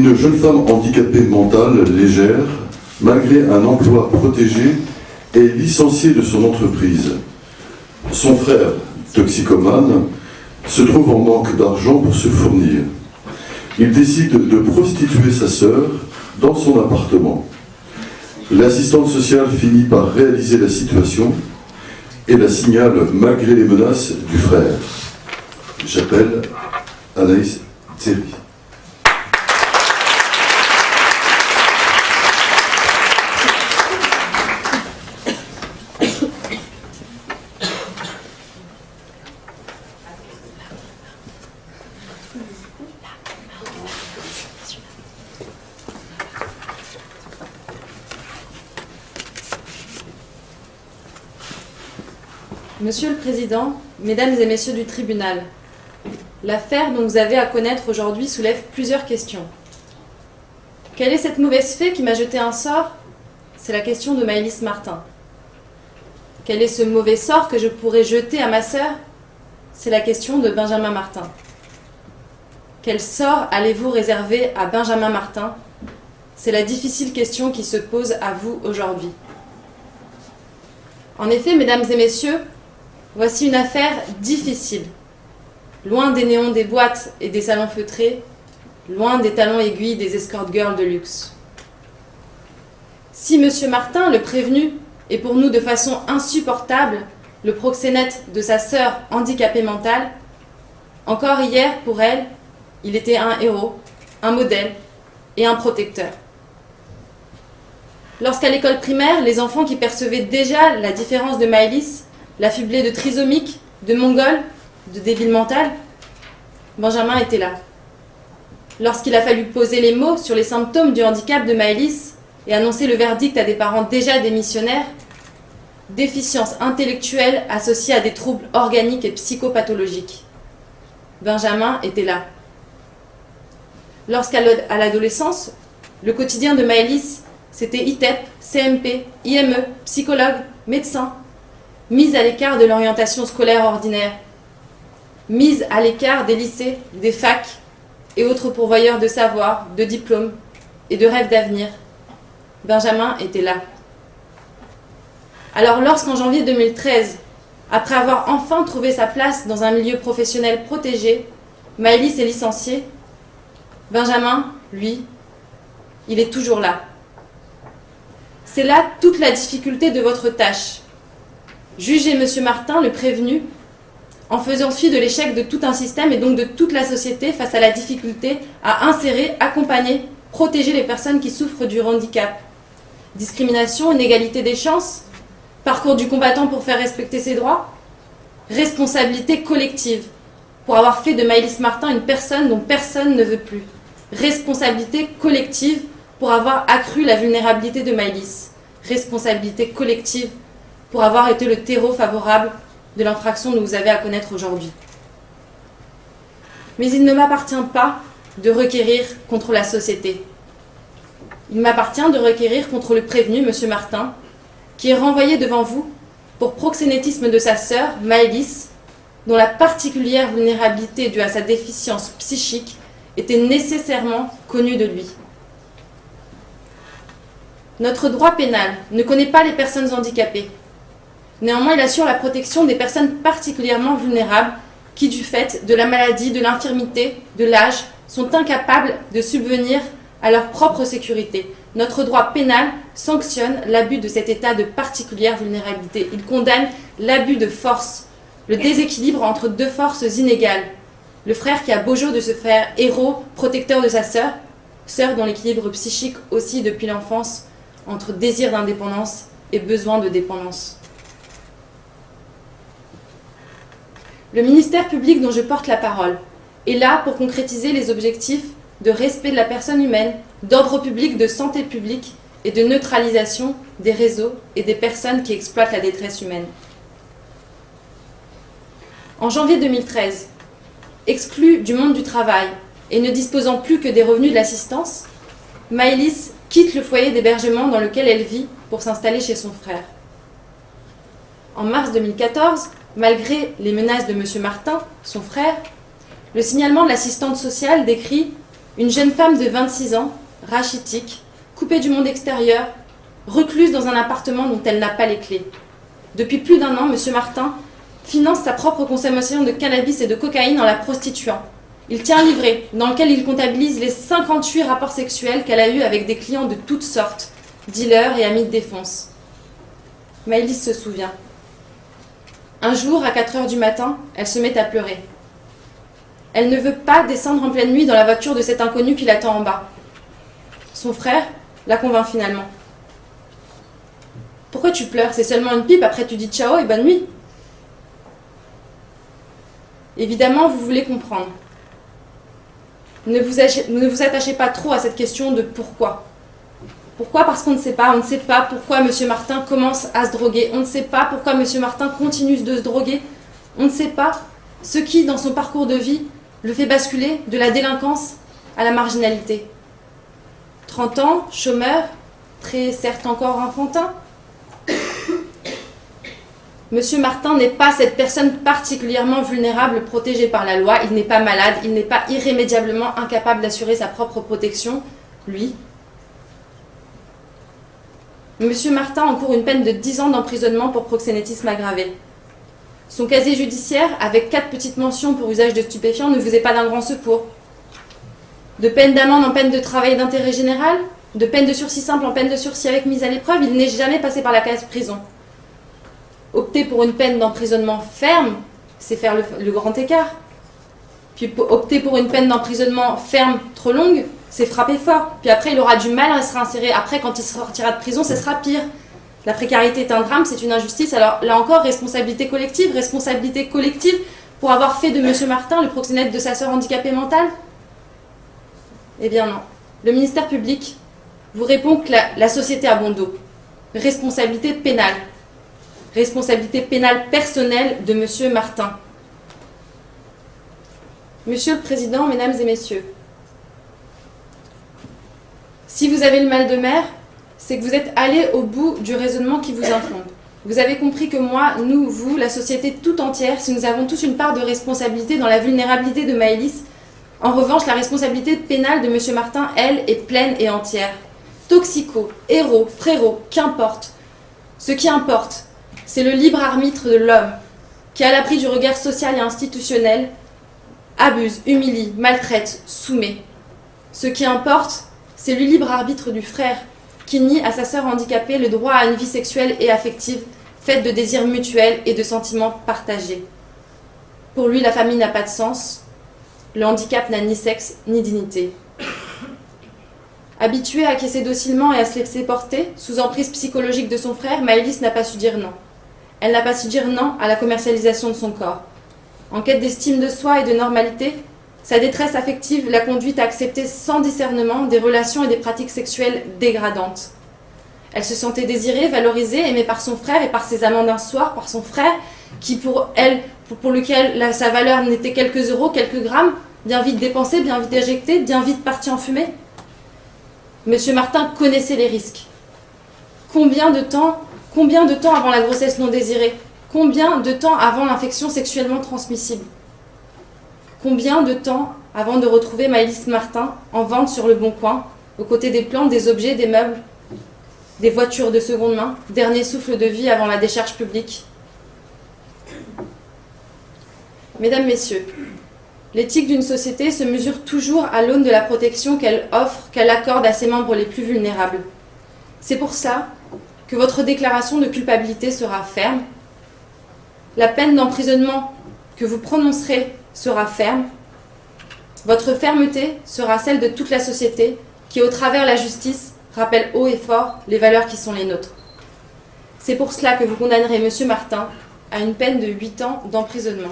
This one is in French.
Une jeune femme handicapée mentale légère, malgré un emploi protégé, est licenciée de son entreprise. Son frère, toxicomane, se trouve en manque d'argent pour se fournir. Il décide de prostituer sa sœur dans son appartement. L'assistante sociale finit par réaliser la situation et la signale malgré les menaces du frère. J'appelle Anaïs Thierry. Monsieur le Président, Mesdames et Messieurs du tribunal, l'affaire dont vous avez à connaître aujourd'hui soulève plusieurs questions. Quelle est cette mauvaise fée qui m'a jeté un sort? C'est la question de Maëlys Martin. Quel est ce mauvais sort que je pourrais jeter à ma sœur? C'est la question de Benjamin Martin. Quel sort allez-vous réserver à Benjamin Martin? C'est la difficile question qui se pose à vous aujourd'hui. En effet, Mesdames et Messieurs, voici une affaire difficile. Loin des néons des boîtes et des salons feutrés, loin des talons aiguilles des escort girls de luxe. Si Monsieur Martin, le prévenu, est pour nous de façon insupportable le proxénète de sa sœur handicapée mentale, encore hier, pour elle, il était un héros, un modèle et un protecteur. Lorsqu'à l'école primaire, les enfants qui percevaient déjà la différence de Maëlys l'affublait de trisomique, de mongol, de débile mental, Benjamin était là. Lorsqu'il a fallu poser les mots sur les symptômes du handicap de Maëlys et annoncer le verdict à des parents déjà démissionnaires, déficience intellectuelle associée à des troubles organiques et psychopathologiques, Benjamin était là. Lorsqu'à l'adolescence, le quotidien de Maëlys, c'était ITEP, CMP, IME, psychologue, médecin, mise à l'écart de l'orientation scolaire ordinaire, mise à l'écart des lycées, des facs et autres pourvoyeurs de savoir, de diplômes et de rêves d'avenir. Benjamin était là. Alors lorsqu'en janvier 2013, après avoir enfin trouvé sa place dans un milieu professionnel protégé, Maëlys est licenciée, Benjamin, lui, il est toujours là. C'est là toute la difficulté de votre tâche. Juger M. Martin, le prévenu, en faisant fi de l'échec de tout un système et donc de toute la société face à la difficulté à insérer, accompagner, protéger les personnes qui souffrent du handicap. Discrimination, inégalité des chances, parcours du combattant pour faire respecter ses droits, responsabilité collective, pour avoir fait de Maëlys Martin une personne dont personne ne veut plus. Responsabilité collective pour avoir accru la vulnérabilité de Maëlys. Responsabilité collective pour avoir été le terreau favorable de l'infraction dont vous avez à connaître aujourd'hui. Mais il ne m'appartient pas de requérir contre la société. Il m'appartient de requérir contre le prévenu, M. Martin, qui est renvoyé devant vous pour proxénétisme de sa sœur, Maëlys, dont la particulière vulnérabilité due à sa déficience psychique était nécessairement connue de lui. Notre droit pénal ne connaît pas les personnes handicapées. Néanmoins, il assure la protection des personnes particulièrement vulnérables qui, du fait de la maladie, de l'infirmité, de l'âge, sont incapables de subvenir à leur propre sécurité. Notre droit pénal sanctionne l'abus de cet état de particulière vulnérabilité. Il condamne l'abus de force, le déséquilibre entre deux forces inégales. Le frère qui a beau jeu de se faire héros, protecteur de sa sœur, sœur dont l'équilibre psychique oscille depuis l'enfance entre désir d'indépendance et besoin de dépendance. Le ministère public dont je porte la parole est là pour concrétiser les objectifs de respect de la personne humaine, d'ordre public, de santé publique et de neutralisation des réseaux et des personnes qui exploitent la détresse humaine. En janvier 2013, exclue du monde du travail et ne disposant plus que des revenus de l'assistance, Maëlys quitte le foyer d'hébergement dans lequel elle vit pour s'installer chez son frère. En mars 2014, malgré les menaces de M. Martin, son frère, le signalement de l'assistante sociale décrit Une jeune femme de 26 ans, rachitique, coupée du monde extérieur, recluse dans un appartement dont elle n'a pas les clés. Depuis plus d'1 an, M. Martin finance sa propre consommation de cannabis et de cocaïne en la prostituant. Il tient un livret dans lequel il comptabilise les 58 rapports sexuels qu'elle a eus avec des clients de toutes sortes, dealers et amis de défense. Maëlys se souvient. Un jour, à 4 heures du matin, elle se met à pleurer. Elle ne veut pas descendre en pleine nuit dans la voiture de cet inconnu qui l'attend en bas. Son frère la convainc finalement. « Pourquoi tu pleures? C'est seulement une pipe, après tu dis ciao et bonne nuit. » Évidemment, vous voulez comprendre. Ne vous attachez pas trop à cette question de pourquoi. Pourquoi? Parce qu'on ne sait pas. On ne sait pas pourquoi M. Martin commence à se droguer. On ne sait pas pourquoi M. Martin continue de se droguer. On ne sait pas ce qui, dans son parcours de vie, le fait basculer de la délinquance à la marginalité. 30 ans, chômeur, très certes encore enfantin. Monsieur Martin n'est pas cette personne particulièrement vulnérable protégée par la loi. Il n'est pas malade, il n'est pas irrémédiablement incapable d'assurer sa propre protection, lui. Monsieur Martin encourt une peine de 10 ans d'emprisonnement pour proxénétisme aggravé. Son casier judiciaire, avec 4 petites mentions pour usage de stupéfiants, ne vous est pas d'un grand secours. De peine d'amende en peine de travail d'intérêt général, de peine de sursis simple en peine de sursis avec mise à l'épreuve, il n'est jamais passé par la case prison. Opter pour une peine d'emprisonnement ferme, c'est faire le grand écart. Puis opter pour une peine d'emprisonnement ferme trop longue, c'est frapper fort. Puis après, il aura du mal à se réinsérer. Après, quand il sortira de prison, ce sera pire. La précarité est un drame, c'est une injustice. Alors là encore, responsabilité collective pour avoir fait de M. Martin le proxénète de sa sœur handicapée mentale? Eh bien non. Le ministère public vous répond que la société a bon dos. Responsabilité pénale. Responsabilité pénale personnelle de M. Martin. Monsieur le Président, Mesdames et Messieurs, si vous avez le mal de mer, c'est que vous êtes allés au bout du raisonnement qui vous incombe. Vous avez compris que moi, nous, vous, la société tout entière, si nous avons tous une part de responsabilité dans la vulnérabilité de Maëlys, en revanche, la responsabilité pénale de M. Martin, elle, est pleine et entière. Toxico, héros, frérot, qu'importe. Ce qui importe, c'est le libre arbitre de l'homme, qui, à l'abri du regard social et institutionnel, abuse, humilie, maltraite, soumet. Ce qui importe, c'est le libre arbitre du frère, qui nie à sa sœur handicapée le droit à une vie sexuelle et affective, faite de désirs mutuels et de sentiments partagés. Pour lui, la famille n'a pas de sens, le handicap n'a ni sexe ni dignité. Habituée à acquiescer docilement et à se laisser porter, sous emprise psychologique de son frère, Maëlys n'a pas su dire non. Elle n'a pas su dire non à la commercialisation de son corps. En quête d'estime de soi et de normalité, sa détresse affective l'a conduite à accepter sans discernement des relations et des pratiques sexuelles dégradantes. Elle se sentait désirée, valorisée, aimée par son frère et par ses amants d'un soir, par son frère, qui pour lequel sa valeur n'était quelques euros, quelques grammes, bien vite dépensés, bien vite éjectés, bien vite partis en fumée. Monsieur Martin connaissait les risques. Combien de temps avant la grossesse non désirée? Combien de temps avant l'infection sexuellement transmissible? Combien de temps avant de retrouver Maëlys Martin en vente sur le Bon Coin, aux côtés des plantes, des objets, des meubles, des voitures de seconde main, dernier souffle de vie avant la décharge publique? Mesdames, Messieurs, l'éthique d'une société se mesure toujours à l'aune de la protection qu'elle offre, qu'elle accorde à ses membres les plus vulnérables. C'est pour ça que votre déclaration de culpabilité sera ferme. La peine d'emprisonnement que vous prononcerez sera ferme. Votre fermeté sera celle de toute la société qui, au travers de la justice, rappelle haut et fort les valeurs qui sont les nôtres. C'est pour cela que vous condamnerez M. Martin à une peine de 8 ans d'emprisonnement.